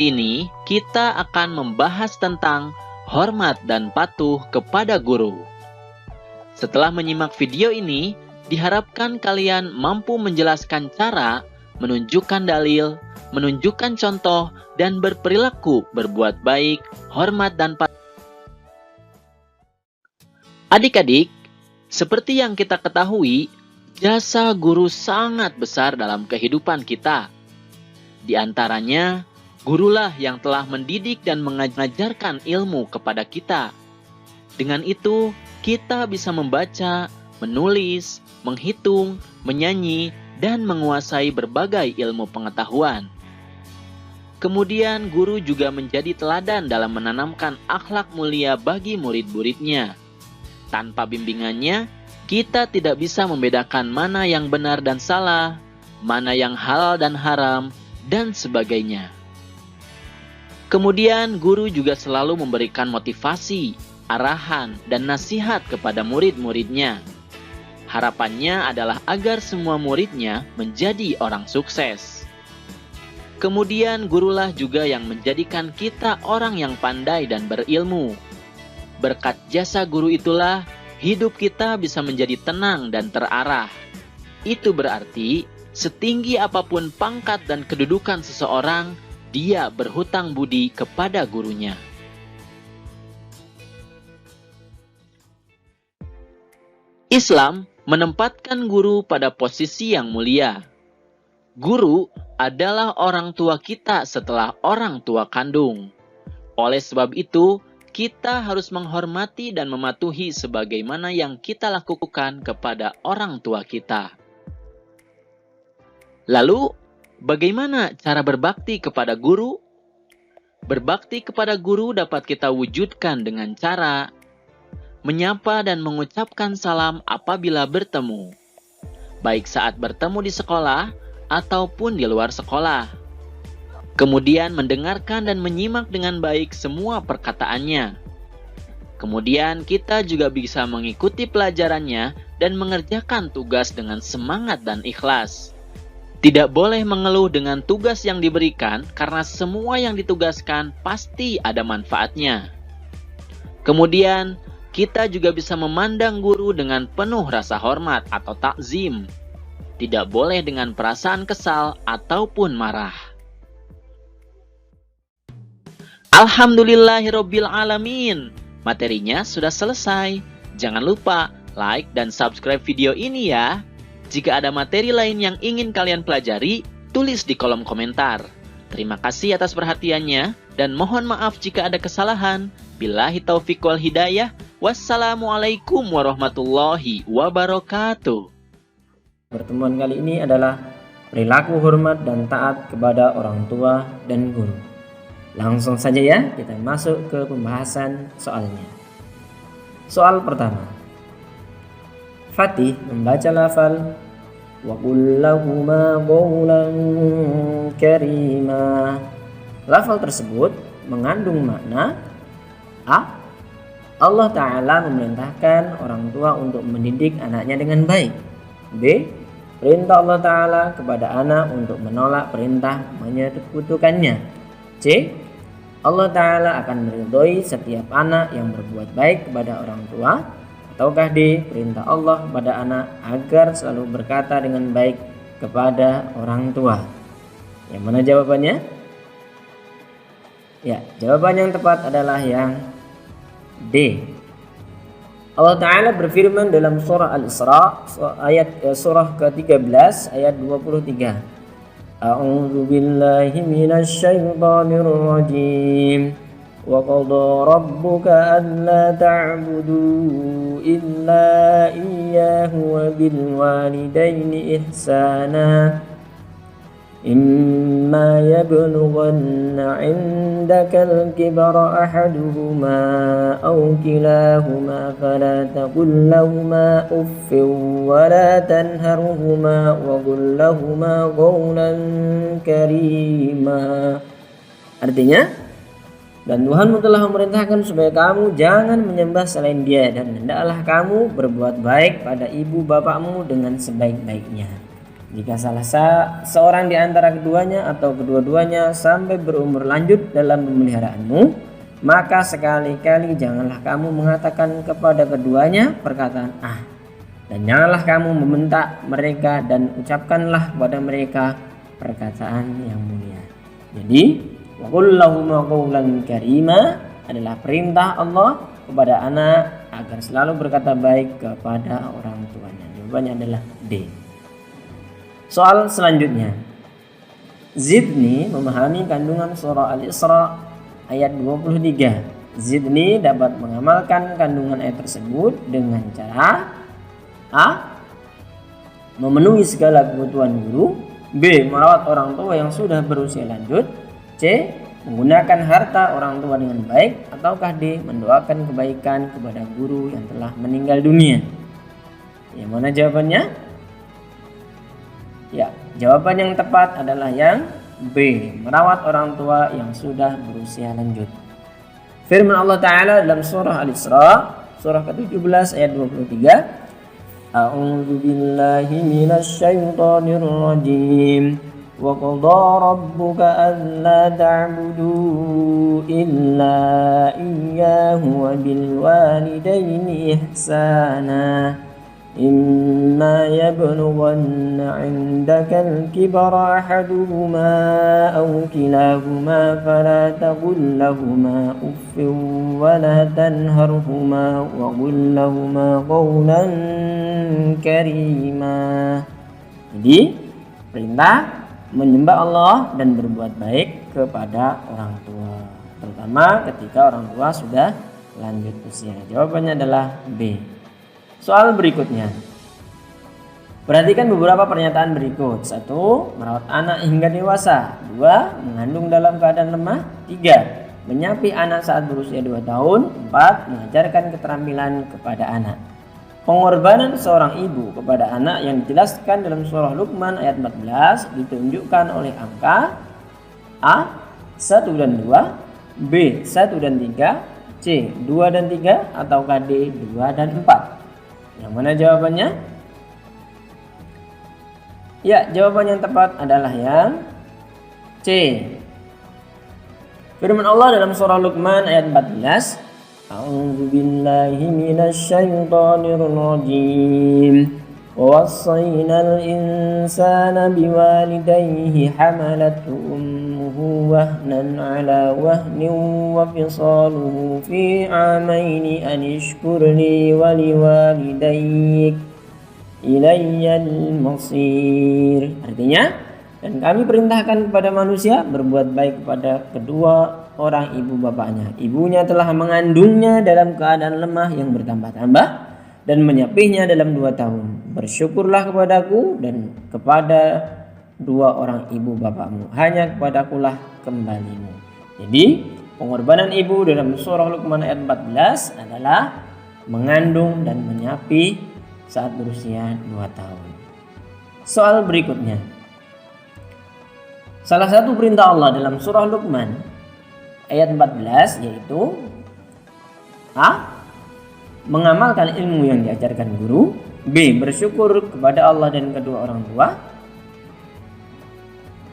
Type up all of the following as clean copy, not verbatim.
ini kita akan membahas tentang hormat dan patuh kepada guru. Setelah menyimak video ini, diharapkan kalian mampu menjelaskan cara, menunjukkan dalil, menunjukkan contoh, dan berperilaku berbuat baik, hormat, dan patuh. Adik-adik, seperti yang kita ketahui, jasa guru sangat besar dalam kehidupan kita. Di antaranya, gurulah yang telah mendidik dan mengajarkan ilmu kepada kita. Dengan itu, kita bisa membaca, menulis, menghitung, menyanyi, dan menguasai berbagai ilmu pengetahuan. Kemudian, guru juga menjadi teladan dalam menanamkan akhlak mulia bagi murid-muridnya. Tanpa bimbingannya, kita tidak bisa membedakan mana yang benar dan salah, mana yang halal dan haram, dan sebagainya. Kemudian, guru juga selalu memberikan motivasi, arahan, dan nasihat kepada murid-muridnya. Harapannya adalah agar semua muridnya menjadi orang sukses. Kemudian, gurulah juga yang menjadikan kita orang yang pandai dan berilmu. Berkat jasa guru itulah, hidup kita bisa menjadi tenang dan terarah. Itu berarti, setinggi apapun pangkat dan kedudukan seseorang, dia berhutang budi kepada gurunya. Islam menempatkan guru pada posisi yang mulia. Guru adalah orang tua kita setelah orang tua kandung. Oleh sebab itu, kita harus menghormati dan mematuhi sebagaimana yang kita lakukan kepada orang tua kita. Lalu, bagaimana cara berbakti kepada guru? Berbakti kepada guru dapat kita wujudkan dengan cara menyapa dan mengucapkan salam apabila bertemu, baik saat bertemu di sekolah ataupun di luar sekolah. Kemudian mendengarkan dan menyimak dengan baik semua perkataannya. Kemudian kita juga bisa mengikuti pelajarannya dan mengerjakan tugas dengan semangat dan ikhlas. Tidak boleh mengeluh dengan tugas yang diberikan karena semua yang ditugaskan pasti ada manfaatnya. Kemudian kita juga bisa memandang guru dengan penuh rasa hormat atau takzim. Tidak boleh dengan perasaan kesal ataupun marah. Alhamdulillahirabbil alamin. Materinya sudah selesai. Jangan lupa like dan subscribe video ini ya. Jika ada materi lain yang ingin kalian pelajari, tulis di kolom komentar. Terima kasih atas perhatiannya dan mohon maaf jika ada kesalahan. Billahi taufiq wal hidayah. Wassalamualaikum warahmatullahi wabarakatuh. Pertemuan kali ini adalah perilaku hormat dan taat kepada orang tua dan guru. Langsung saja ya, kita masuk ke pembahasan soalnya. Soal pertama. Fatih membaca lafal wa qul lahuma qawlan karima. Lafal tersebut mengandung makna A. Allah Ta'ala memerintahkan orang tua untuk mendidik anaknya dengan baik. B. Perintah Allah Ta'ala kepada anak untuk menolak perintah menyekutukannya. C. Allah Ta'ala akan meridhoi setiap anak yang berbuat baik kepada orang tua. Ataukah D. Perintah Allah kepada anak agar selalu berkata dengan baik kepada orang tua. Yang mana jawabannya? Ya, jawaban yang tepat adalah yang D. Allah Ta'ala berfirman dalam surah Al-Isra surah ke-13 ayat 23. A'udzu billahi minasy syaithanir rajim. Wa qada rabbuka alla ta'budu illa iyyahu wa bil walidaini ihsana. إما يبلغن عندك الكبر أحدهما أو كلاهما فلا تقل لهما أف ولا تنهرهما وقل لهما قولا كريما. Artinya, dan Tuhanmu telah memerintahkan supaya kamu jangan menyembah selain Dia, dan hendaklah kamu berbuat baik pada ibu bapakmu dengan sebaik-baiknya. Jika salah seorang di antara keduanya atau kedua-duanya sampai berumur lanjut dalam pemeliharaanmu, maka sekali-kali janganlah kamu mengatakan kepada keduanya perkataan "ah", dan janganlah kamu membentak mereka dan ucapkanlah kepada mereka perkataan yang mulia. Jadi, wa qul lahuma qawlan karima adalah perintah Allah kepada anak agar selalu berkata baik kepada orang tuanya. Jawabannya adalah D. Soal selanjutnya. Zidni memahami kandungan surah Al-Isra ayat 23. Zidni dapat mengamalkan kandungan ayat tersebut dengan cara A. Memenuhi segala kebutuhan guru. B. Merawat orang tua yang sudah berusia lanjut. C. Menggunakan harta orang tua dengan baik. Ataukah D. Mendoakan kebaikan kepada guru yang telah meninggal dunia. Yang mana jawabannya? Ya, jawaban yang tepat adalah yang B. Merawat orang tua yang sudah berusia lanjut. Firman Allah Ta'ala dalam surah Al-Isra, surah ke-17 ayat 23. A'udzu billahi minasy syaithanir rajim. Wa qadara rabbuka alla ta'budu illa iyyahu wa bil walidayni ihsana. إما يبلغن عندك الكبر أحدهما أو كلاهما فلا تقل لهما أف ولا تنهرهما وقل لهما قولا كريما. Jadi perintah menyembah Allah dan berbuat baik kepada orang tua, terutama ketika orang tua sudah lanjut usia. Jawabannya adalah B. Soal berikutnya. Perhatikan beberapa pernyataan berikut. 1. Merawat anak hingga dewasa. 2. Mengandung dalam keadaan lemah. 3. Menyapih anak saat berusia 2 tahun. 4. Mengajarkan keterampilan kepada anak. Pengorbanan seorang ibu kepada anak yang dijelaskan dalam surah Luqman ayat 14 ditunjukkan oleh angka A. 1 dan 2. B. 1 dan 3. C. 2 dan 3. Ataukah D. 2 dan 4. Yang mana jawabannya? Ya, jawaban yang tepat adalah yang C. Firman Allah dalam surah Luqman ayat 14. A'udzu billahi minasy syaithanir rajim. Wa wassaynal insana biwalidayhi hamalathu ummuhu wahnan 'ala wahnin wa fisaluhu fi 'amaini an ishkurli wa liwalidayk ilayyal masir. Artinya, dan kami perintahkan kepada manusia berbuat baik kepada kedua orang ibu bapaknya. Ibunya telah mengandungnya dalam keadaan lemah yang bertambah-tambah dan menyapihnya dalam 2 tahun. Bersyukurlah kepadaku dan kepada dua orang ibu bapakmu. Hanya kepadakulah kembalimu. Jadi, pengorbanan ibu dalam surah Luqman ayat 14 adalah mengandung dan menyapih saat berusia 2 tahun. Soal berikutnya. Salah satu perintah Allah dalam surah Luqman ayat 14 yaitu A. Mengamalkan ilmu yang diajarkan guru. B. Bersyukur kepada Allah dan kedua orang tua.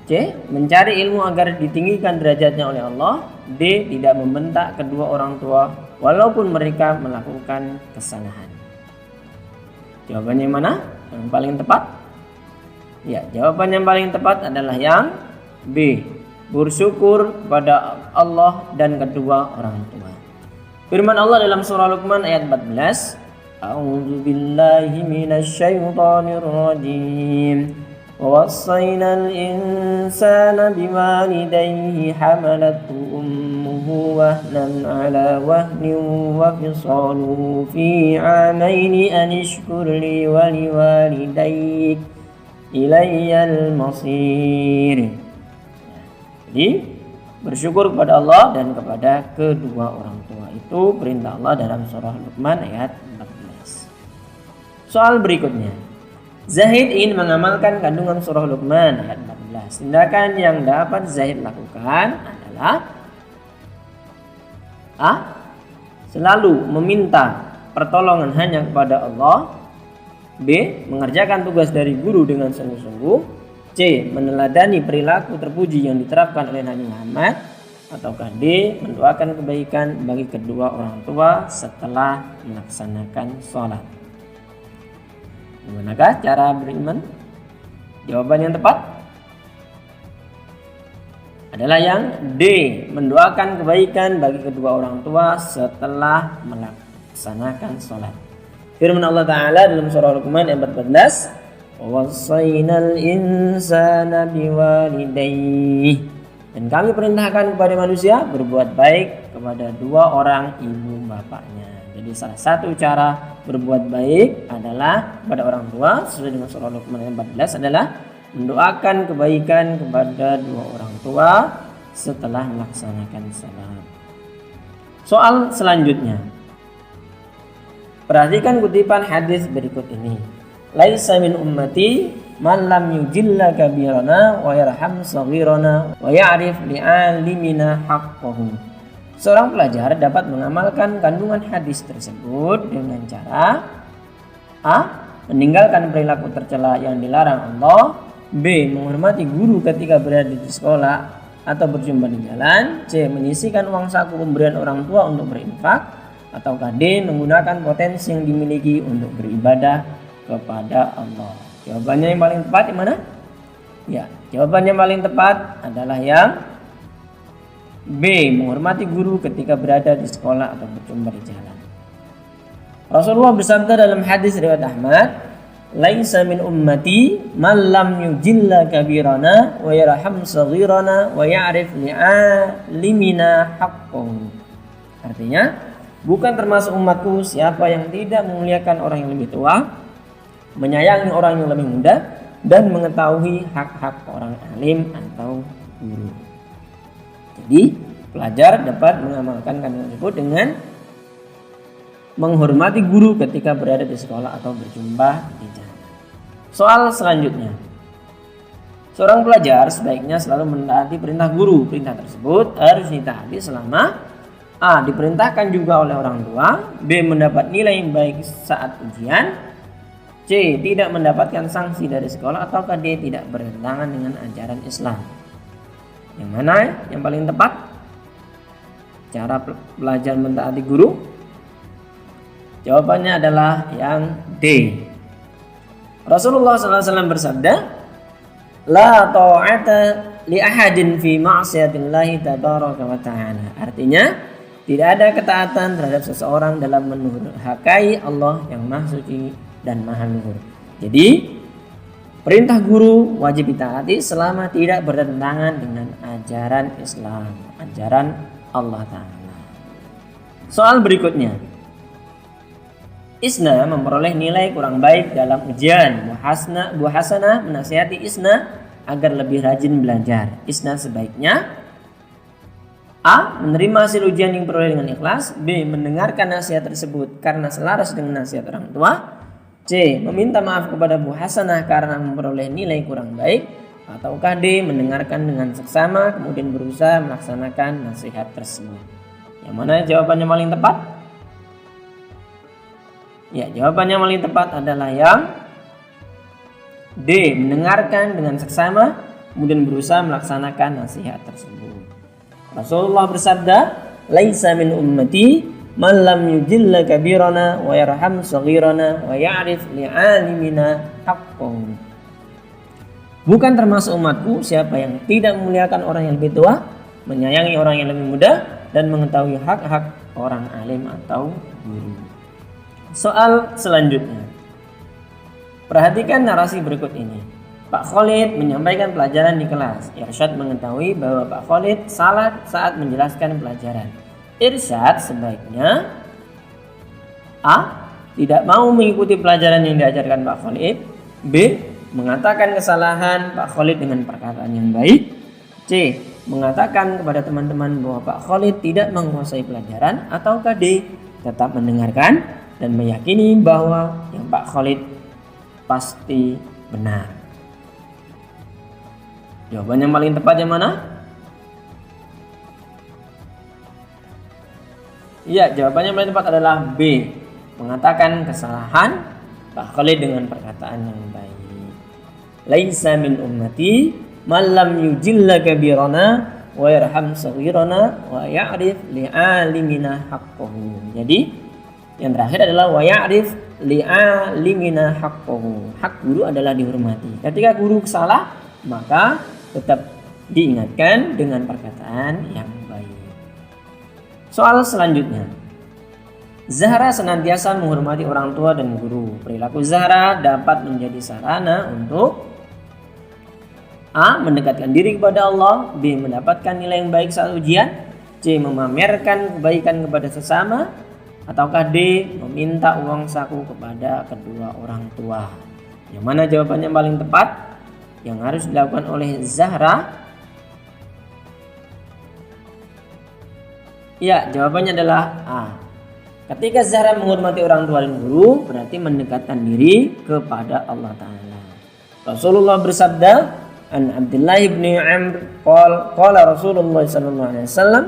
C. Mencari ilmu agar ditinggikan derajatnya oleh Allah. D. Tidak membentak kedua orang tua walaupun mereka melakukan kesalahan. Jawabannya yang mana? Yang paling tepat? Ya, jawaban yang paling tepat adalah yang B. Bersyukur kepada Allah dan kedua orang tua. Firman Allah dalam surah Luqman ayat 14. A'udzu billahi minasy syaithanir rajim. Wa wassaynal insana biwalidayhi hamalathu ummuhu wahnan 'ala wahnin wa fisaluhu fi 'amaini an ishkur li wa liwalidayk ilayyal masir. Jadi bersyukur kepada Allah dan kepada kedua orang tua. Itu perintah Allah dalam surah Luqman ayat 14. Soal berikutnya. Zahid ingin mengamalkan kandungan surah Luqman ayat 14. Tindakan yang dapat Zahid lakukan adalah A. Selalu meminta pertolongan hanya kepada Allah. B. Mengerjakan tugas dari guru dengan sungguh-sungguh. C. Meneladani perilaku terpuji yang diterapkan oleh Nabi Muhammad. Ataukah D. Mendoakan kebaikan bagi kedua orang tua setelah melaksanakan sholat. Bagaimanakah cara beriman? Jawaban yang tepat adalah yang D. Mendoakan kebaikan bagi kedua orang tua setelah melaksanakan sholat. Firman Allah Ta'ala dalam surah Luqman ayat 14, "Wassaynal insana biwalidayhi." Dan kami perintahkan kepada manusia berbuat baik kepada dua orang ibu bapaknya. Jadi salah satu cara berbuat baik adalah kepada orang tua sesuai dengan surah Luqman ayat 14 adalah mendoakan kebaikan kepada dua orang tua setelah melaksanakan salat. Soal selanjutnya. Perhatikan kutipan hadis berikut ini. Laisa min ummati man lam yujilla kabirana wa yarham saghirana wa ya'rif li'alimina haqqahu. Seorang pelajar dapat mengamalkan kandungan hadis tersebut dengan cara A. Meninggalkan perilaku tercela yang dilarang Allah. B. Menghormati guru ketika berada di sekolah atau berjumpa di jalan. C. Menyisihkan uang saku pemberian orang tua untuk berinfak. Ataukah D. Menggunakan potensi yang dimiliki untuk beribadah kepada Allah. Jawabannya yang paling tepat yang mana? Ya, jawabannya yang paling tepat adalah yang B. Menghormati guru ketika berada di sekolah atau berjumpa di jalan. Rasulullah bersabda dalam hadis riwayat Ahmad, "Laisa min ummati man lam yujilla kabirana wa yarham saghirana wa ya'rif li'alimina haqqahu." Artinya, bukan termasuk umatku siapa yang tidak memuliakan orang yang lebih tua, menyayangi orang yang lebih muda, dan mengetahui hak-hak orang alim atau guru. Jadi, pelajar dapat mengamalkan kandungan tersebut dengan menghormati guru ketika berada di sekolah atau berjumpa di jalan. Soal selanjutnya. Seorang pelajar sebaiknya selalu menaati perintah guru. Perintah tersebut harus ditaati selama A. Diperintahkan juga oleh orang tua. B. Mendapat nilai yang baik saat ujian. C. Tidak mendapatkan sanksi dari sekolah. Atau D. Tidak bertentangan dengan ajaran Islam. Yang mana yang paling tepat? Cara belajar mentaati guru? Jawabannya adalah yang D. Rasulullah SAW bersabda, "La ta'ata li ahadin fi ma'siyatillahi tabaraka wa ta'ala." Artinya, tidak ada ketaatan terhadap seseorang dalam menurhakai Allah yang Maha Suci dan Maha Luhur. Jadi, perintah guru wajib ditaati selama tidak bertentangan dengan ajaran Islam, ajaran Allah Ta'ala. Soal berikutnya. Isna memperoleh nilai kurang baik dalam ujian. Bu Hasanah menasihati Isna agar lebih rajin belajar. Isna sebaiknya A. Menerima hasil ujian yang diperoleh dengan ikhlas. B. Mendengarkan nasihat tersebut karena selaras dengan nasihat orang tua. C. Meminta maaf kepada Bu Hasanah karena memperoleh nilai kurang baik. Ataukah D. Mendengarkan dengan seksama kemudian berusaha melaksanakan nasihat tersebut. Yang mana jawabannya paling tepat? Ya, jawabannya paling tepat adalah yang D. Mendengarkan dengan seksama kemudian berusaha melaksanakan nasihat tersebut. Rasulullah bersabda, "Laisa min ummati man lam yujilla kabirana wa yarham saghirana wa ya'rif li'alimina haqqahu." Bukan termasuk umatku siapa yang tidak memuliakan orang yang lebih tua, menyayangi orang yang lebih muda, dan mengetahui hak-hak orang alim atau guru. Soal selanjutnya. Perhatikan narasi berikut ini. Pak Khalid menyampaikan pelajaran di kelas. Irsyad mengetahui bahwa Pak Khalid salah saat menjelaskan pelajaran. Irsyad sebaiknya A. Tidak mau mengikuti pelajaran yang diajarkan Pak Khalid. B. Mengatakan kesalahan Pak Khalid dengan perkataan yang baik. C. Mengatakan kepada teman-teman bahwa Pak Khalid tidak menguasai pelajaran. Atau D. Tetap mendengarkan dan meyakini bahwa yang Pak Khalid pasti benar. Jawaban yang paling tepat yang mana? Iya, jawabannya yang paling tepat adalah B. Mengatakan kesalahan Akhlil dengan perkataan yang baik. Laisa min ummati man lam yujilla kabirana wa yarham saghirana wa ya'rif li'alimina haqqahu. Jadi yang terakhir adalah wa ya'rif li'alimina haqqahu. Hak guru adalah dihormati. Ketika guru salah, maka tetap diingatkan dengan perkataan yang baik. Soal selanjutnya. Zahra senantiasa menghormati orang tua dan guru. Perilaku Zahra dapat menjadi sarana untuk A. Mendekatkan diri kepada Allah. B. Mendapatkan nilai yang baik saat ujian. C. Memamerkan kebaikan kepada sesama. Ataukah D. Meminta uang saku kepada kedua orang tua. Yang mana jawabannya paling tepat? Yang harus dilakukan oleh Zahra? Ya, jawabannya adalah A. Ketika Zahra menghormati orang tua dan guru, berarti mendekatkan diri kepada Allah Ta'ala. Rasulullah bersabda, An Abdullah bin Amr qala Rasulullah sallallahu alaihi wasallam,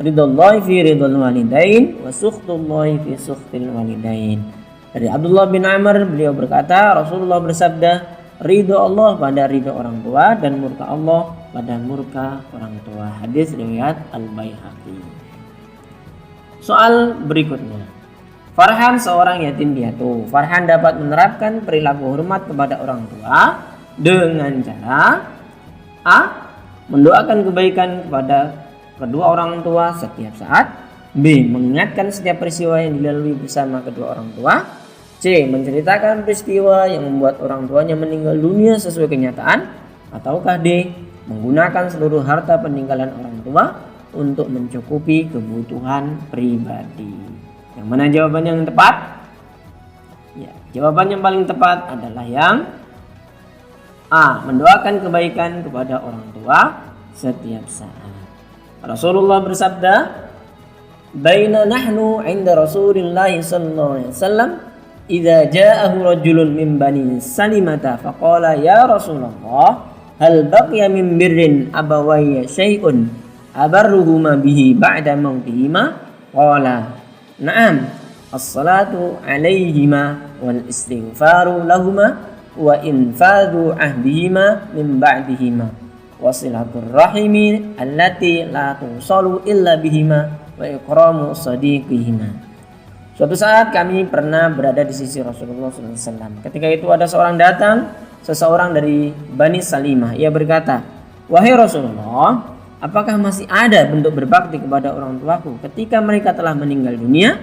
ridallahi fi ridal walidain wa sukhtullahi fi sukhtil walidain. Dari Abdullah bin Amr, beliau berkata, Rasulullah bersabda, ridho Allah pada ridho orang tua dan murka Allah pada murka orang tua. Hadis riwayat Al-Baihaqi. Soal berikutnya. Farhan seorang yatim piatu. Farhan dapat menerapkan perilaku hormat kepada orang tua dengan cara A. Mendoakan kebaikan kepada kedua orang tua setiap saat. B. Mengingatkan setiap peristiwa yang dilalui bersama kedua orang tua. C. Menceritakan peristiwa yang membuat orang tuanya meninggal dunia sesuai kenyataan. Ataukah D. Menggunakan seluruh harta peninggalan orang tua untuk mencukupi kebutuhan pribadi. Yang mana jawaban yang tepat? Ya, jawaban yang paling tepat adalah yang A. Mendoakan kebaikan kepada orang tua setiap saat. Rasulullah bersabda, "Baina nahnu 'inda Rasulillah sallallahu alaihi wasallam, idza ja'ahu rajulun min bani Salimata faqala ya Rasulullah, hal baqiya min birrin abawayya syai'un abarruhuma bihi ba'da mautihima?" Qala, "Na'am, as-salatu 'alaihima wal istighfaru lahuma wa infadhu ahdihima min ba'dihima wasilatur rahimi allati la tusalu illa bihima wa ikramu sadiqihima." Suatu saat kami pernah berada di sisi Rasulullah SAW. Ketika itu ada seseorang dari Bani Salimah. Ia berkata, "Wahai Rasulullah, apakah masih ada bentuk berbakti kepada orang tuaku ketika mereka telah meninggal dunia?"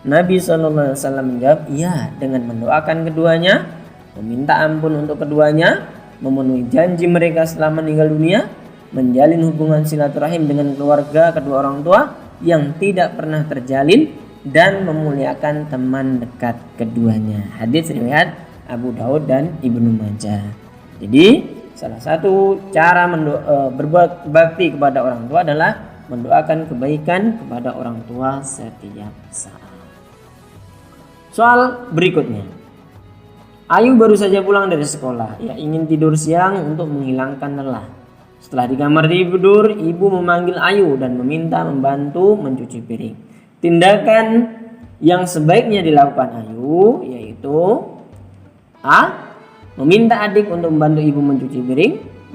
Nabi SAW menjawab, "Iya, dengan mendoakan keduanya, meminta ampun untuk keduanya, memenuhi janji mereka setelah meninggal dunia, menjalin hubungan silaturahim dengan keluarga kedua orang tua yang tidak pernah terjalin, dan memuliakan teman dekat keduanya." Hadis riwayat Abu Daud dan Ibnu Majah. Jadi salah satu cara berbuat bakti kepada orang tua adalah mendoakan kebaikan kepada orang tua setiap saat. Soal berikutnya. Ayu baru saja pulang dari sekolah. Ia ingin tidur siang untuk menghilangkan lelah. Setelah di kamar tidur, ibu memanggil Ayu dan meminta membantu mencuci piring. Tindakan yang sebaiknya dilakukan Ayu yaitu A. Meminta adik untuk membantu ibu mencuci piring.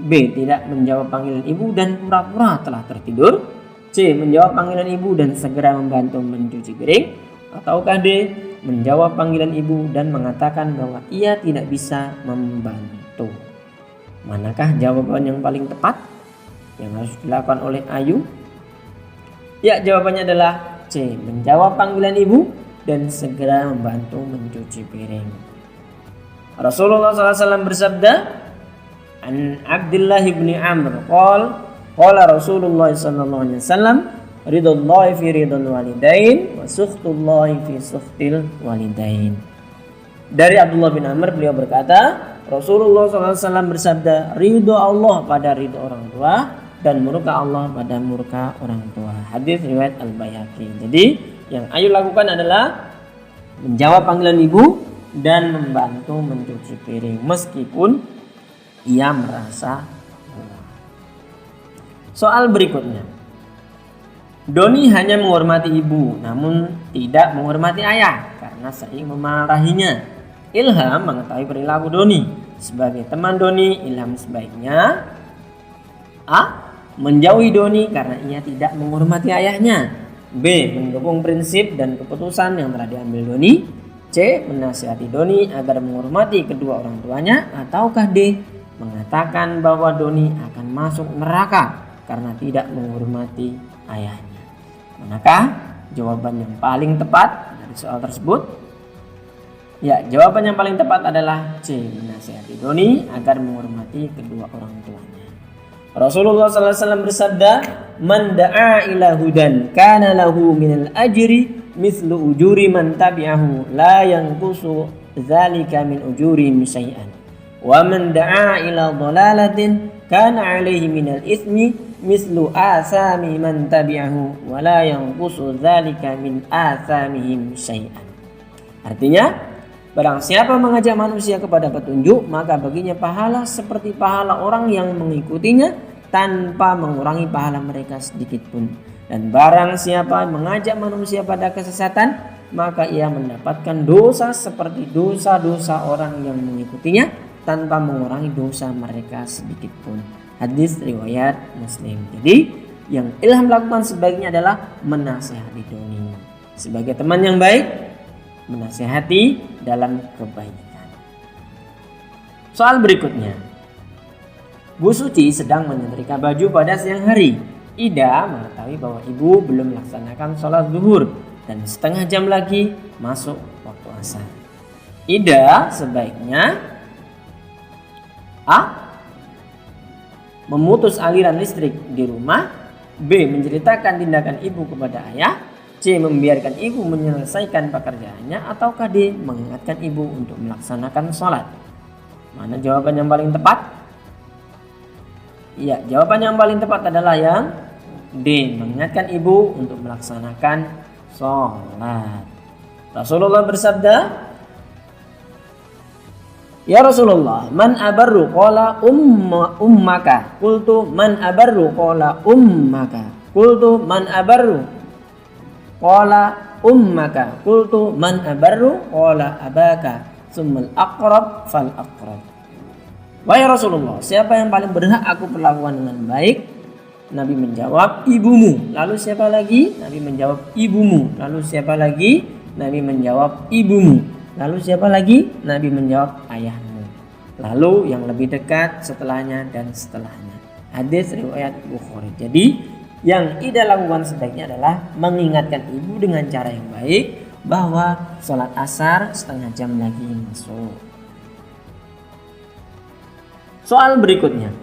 B. Tidak menjawab panggilan ibu dan pura-pura telah tertidur. C. Menjawab panggilan ibu dan segera membantu mencuci piring. Ataukah D. Menjawab panggilan ibu dan mengatakan bahwa ia tidak bisa membantu. Manakah jawaban yang paling tepat yang harus dilakukan oleh Ayu? Ya, jawabannya adalah C. Menjawab panggilan ibu dan segera membantu mencuci piring. Rasulullah SAW bersabda, An Abdullah bin Amr qala Rasulullah SAW, ridallahi fi ridal walidain wa sukhtullahi fi sukhtil walidain. Dari Abdullah bin Amr, beliau berkata, Rasulullah SAW bersabda, ridho Allah pada ridho orang tua dan murka Allah pada murka orang tua. Hadis riwayat Al-Baihaqi. Jadi yang Ayu lakukan adalah menjawab panggilan ibu dan membantu mencuci piring meskipun ia merasa lelah. Soal berikutnya. Doni hanya menghormati ibu namun tidak menghormati ayah karena sering memarahinya. Ilham mengetahui perilaku Doni. Sebagai teman Doni, Ilham sebaiknya A. Menjauhi Doni karena ia tidak menghormati ayahnya. B. Mendukung prinsip dan keputusan yang telah diambil Doni. C. Menasihati Doni agar menghormati kedua orang tuanya. Ataukah D. Mengatakan bahwa Doni akan masuk neraka karena tidak menghormati ayahnya. Manakah jawaban yang paling tepat dari soal tersebut? Ya, jawaban yang paling tepat adalah C. Menasihati Doni agar menghormati kedua orang tuanya. Rasulullah SAW bersabda, "Man da'a ila hudan kana lahu minal ajri mithlu ujuri man tabi'ahu la yanqusu dzalika min ujurihim syai'an. Wa man da'a ila dhalalatin kana 'alaihi minal itsmi mithlu asami man tabi'ahu wa la yanqusu dzalika min asamihim syai'an." Artinya, barang siapa mengajak manusia kepada petunjuk, maka baginya pahala seperti pahala orang yang mengikutinya tanpa mengurangi pahala mereka sedikit pun. Dan barang siapa mengajak manusia pada kesesatan, maka ia mendapatkan dosa seperti dosa-dosa orang yang mengikutinya tanpa mengurangi dosa mereka sedikit pun. Hadis riwayat Muslim. Jadi yang Ilham lakukan sebaiknya adalah menasihati Doni. Sebagai teman yang baik, menasihati dalam kebaikan. Soal berikutnya. Bu Suci sedang menyetrika baju pada siang hari. Ida mengetahui bahwa ibu belum melaksanakan sholat zuhur dan setengah jam lagi masuk waktu asar. Ida sebaiknya A. Memutus aliran listrik di rumah. B. Menceritakan tindakan ibu kepada ayah. C. Membiarkan ibu menyelesaikan pekerjaannya. Ataukah D. Mengingatkan ibu untuk melaksanakan sholat. Mana jawaban yang paling tepat? Iya, jawaban yang paling tepat adalah yang D. Mengingatkan ibu untuk melaksanakan sholat. Rasulullah bersabda, "Ya Rasulullah, man abarru qala ummaka." Qultu man abarru qala ummaka. Qultu man abarru qala ummaka. Qultu man abarru qala abaka. Tsummal aqrab fal aqrab. Wahai Rasulullah, siapa yang paling berhak aku perlakukan dengan baik? Nabi menjawab, ibumu. Lalu siapa lagi? Nabi menjawab, ibumu. Lalu siapa lagi? Nabi menjawab, ibumu. Lalu siapa lagi? Nabi menjawab, ayahmu. Lalu yang lebih dekat, setelahnya dan setelahnya. Hadis riwayat Bukhari. Jadi yang Ida lakukan sebaiknya adalah mengingatkan ibu dengan cara yang baik bahwa sholat asar setengah jam lagi masuk. Soal berikutnya.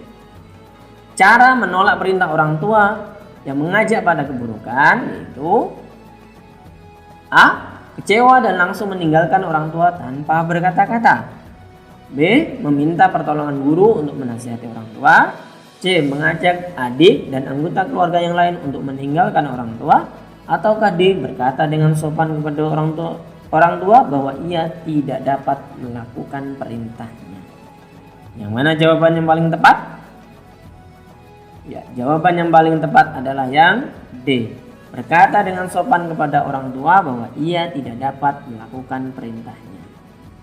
Cara menolak perintah orang tua yang mengajak pada keburukan yaitu A. Kecewa dan langsung meninggalkan orang tua tanpa berkata-kata. B. Meminta pertolongan guru untuk menasihati orang tua. C. Mengajak adik dan anggota keluarga yang lain untuk meninggalkan orang tua. Ataukah D. Berkata dengan sopan kepada orang tua bahwa ia tidak dapat melakukan perintahnya. Yang mana jawaban yang paling tepat? Ya, jawaban yang paling tepat adalah yang D. Berkata dengan sopan kepada orang tua bahwa ia tidak dapat melakukan perintahnya.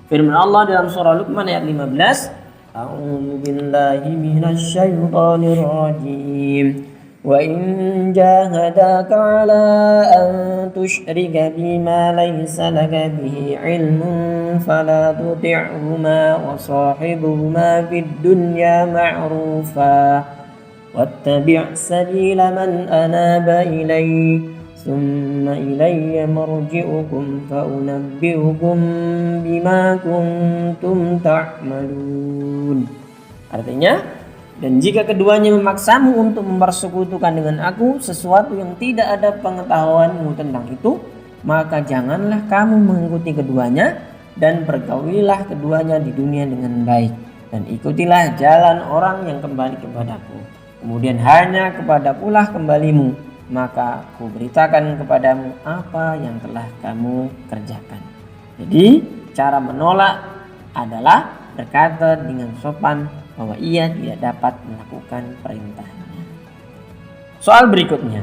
Firman Allah dalam surah Luqman ayat 15, A'udzu billahi minasy syaithanir rajim. Wa in jahadaka 'ala an tusyrika bima laysa laka bihi 'ilmun fala tuti'huma wa sahibuhuma fid dunya ma'rufa wattabi' sabila man anaba ilayya thumma ilayya marji'ukum fa unabbi'ukum bima kuntum ta'malun. Artinya, dan jika keduanya memaksamu untuk mempersekutukan dengan aku sesuatu yang tidak ada pengetahuanmu tentang itu, maka janganlah kamu mengikuti keduanya dan pergaulilah keduanya di dunia dengan baik. Dan ikutilah jalan orang yang kembali kepadaku. Kemudian hanya kepadakulah kembalimu, maka ku beritakan kepadamu apa yang telah kamu kerjakan. Jadi cara menolak adalah berkata dengan sopan bahwa ia tidak dapat melakukan perintahnya. Soal berikutnya.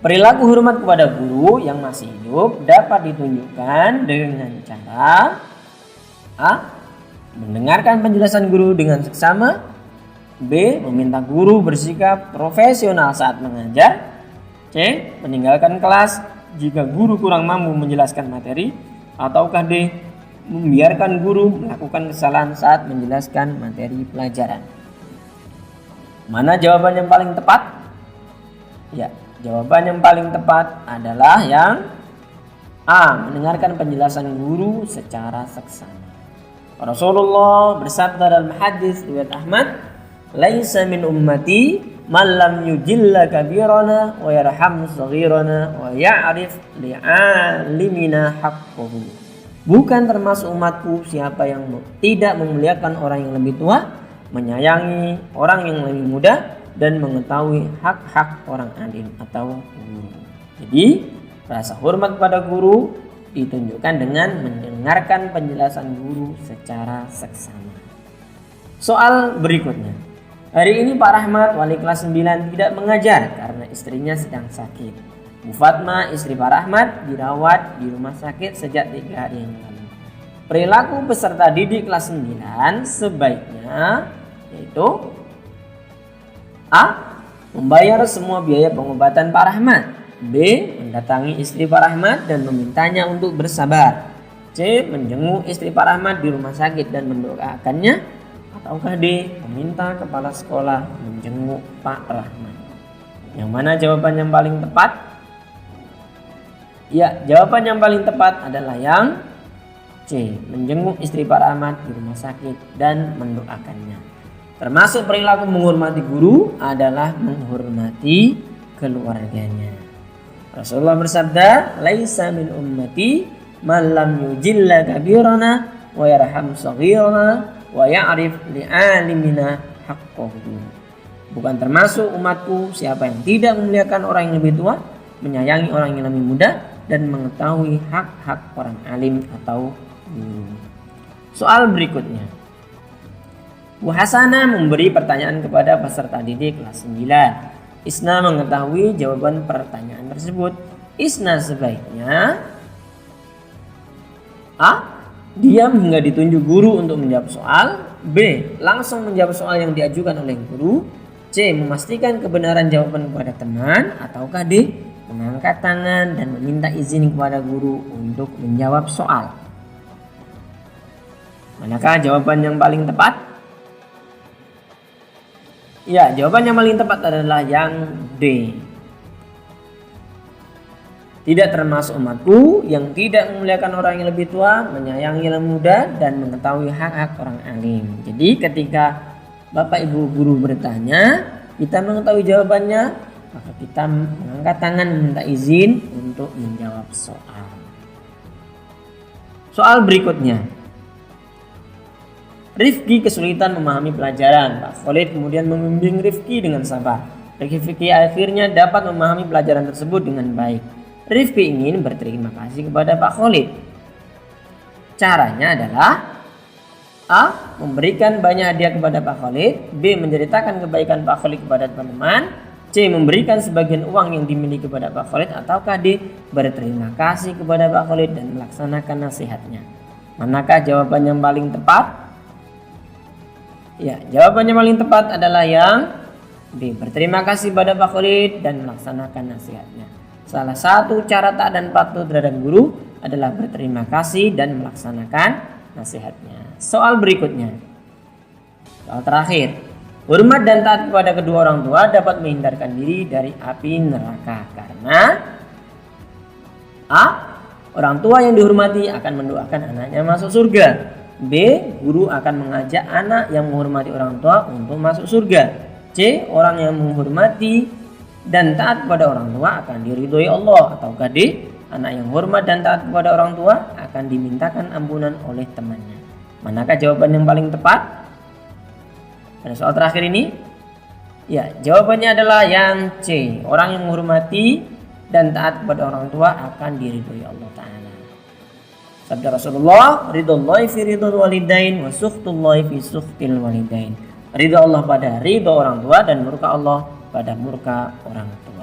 Perilaku hormat kepada guru yang masih hidup dapat ditunjukkan dengan cara A. Mendengarkan penjelasan guru dengan seksama. B. Meminta guru bersikap profesional saat mengajar. C. Meninggalkan kelas jika guru kurang mampu menjelaskan materi. Ataukah D. Membiarkan guru melakukan kesalahan saat menjelaskan materi pelajaran. Mana jawaban yang paling tepat? Ya, jawaban yang paling tepat adalah yang A. Mendengarkan penjelasan guru secara seksama. Rasulullah bersabda dalam hadis riwayat Ahmad, "Laisa min ummati man lam yujilla kabirana wa yarham saghirana wa ya'rif li'alimina haqqahu." Bukan termasuk umatku siapa yang tidak memuliakan orang yang lebih tua, menyayangi orang yang lebih muda, dan mengetahui hak-hak orang alim atau guru. Jadi, rasa hormat pada guru ditunjukkan dengan mendengarkan penjelasan guru secara seksama. Soal berikutnya. Hari ini Pak Rahmat, wali kelas 9, tidak mengajar karena istrinya sedang sakit. Bu Fatma, istri Pak Rahmat, dirawat di rumah sakit sejak 3 hari yang lalu. Perilaku peserta didik kelas 9 sebaiknya yaitu A. Membayar semua biaya pengobatan Pak Rahmat. B. Mendatangi istri Pak Rahmat dan memintanya untuk bersabar. C. Menjenguk istri Pak Rahmat di rumah sakit dan mendoakannya. Ataukah D. Meminta kepala sekolah menjenguk Pak Rahmat. Yang mana jawaban yang paling tepat? Ya, jawaban yang paling tepat adalah yang C. Menjenguk istri Pak Rahmat di rumah sakit dan mendoakannya. Termasuk perilaku menghormati guru adalah menghormati keluarganya. Rasulullah bersabda, "Laisa min ummati man lam yujilla kabirana wa yarham saghirana wa ya'rif li'alimina haqqahu." Bukan termasuk umatku siapa yang tidak memuliakan orang yang lebih tua, menyayangi orang yang lebih muda, dan mengetahui hak-hak orang alim atau guru. Soal berikutnya. Bu Hasanah memberi pertanyaan kepada peserta didik kelas 9. Isna mengetahui jawaban pertanyaan tersebut. Isna sebaiknya A. Diam hingga ditunjuk guru untuk menjawab soal. B. Langsung menjawab soal yang diajukan oleh guru. C. Memastikan kebenaran jawaban kepada teman. Ataukah D. Mengangkat tangan dan meminta izin kepada guru untuk menjawab soal. Manakah jawaban yang paling tepat? Ya, jawaban yang paling tepat adalah yang D. Tidak termasuk umatku yang tidak memuliakan orang yang lebih tua, menyayangi yang muda, dan mengetahui hak-hak orang alim. Jadi ketika Bapak Ibu guru bertanya, kita mengetahui jawabannya, maka kita mengangkat tangan meminta izin untuk menjawab soal. Soal berikutnya. Rifki kesulitan memahami pelajaran. Pak Khalid kemudian membimbing Rifki dengan sabar. Rifki akhirnya dapat memahami pelajaran tersebut dengan baik. Rifki ingin berterima kasih kepada Pak Khalid. Caranya adalah A. Memberikan banyak hadiah kepada Pak Khalid. B. Menceritakan kebaikan Pak Khalid kepada teman-teman. C. Memberikan sebagian uang yang dimiliki kepada Pak Khalid. Ataukah D. Berterima kasih kepada Pak Khalid dan melaksanakan nasihatnya. Manakah jawaban yang paling tepat? Ya, jawabannya paling tepat adalah yang B. Berterima kasih pada Pak Khalid dan melaksanakan nasihatnya. Salah satu cara taat dan patuh terhadap guru adalah berterima kasih dan melaksanakan nasihatnya. Soal berikutnya. Soal terakhir. Hormat dan taat kepada kedua orang tua dapat menghindarkan diri dari api neraka karena A. Orang tua yang dihormati akan mendoakan anaknya masuk surga. B. Guru akan mengajak anak yang menghormati orang tua untuk masuk surga. C. Orang yang menghormati dan taat kepada orang tua akan diridhoi Allah. Ataukah D. Anak yang hormat dan taat kepada orang tua akan dimintakan ampunan oleh temannya. Manakah jawaban yang paling tepat? Pada soal terakhir ini, ya, jawabannya adalah yang C. Orang yang menghormati dan taat kepada orang tua akan diridhoi Allah Ta'ala. Sabda Rasulullah, ridhallahi fi ridhal walidain wa sukhtullahi fi sukhtil walidain. Ridha Allah pada ridha orang tua dan murka Allah pada murka orang tua.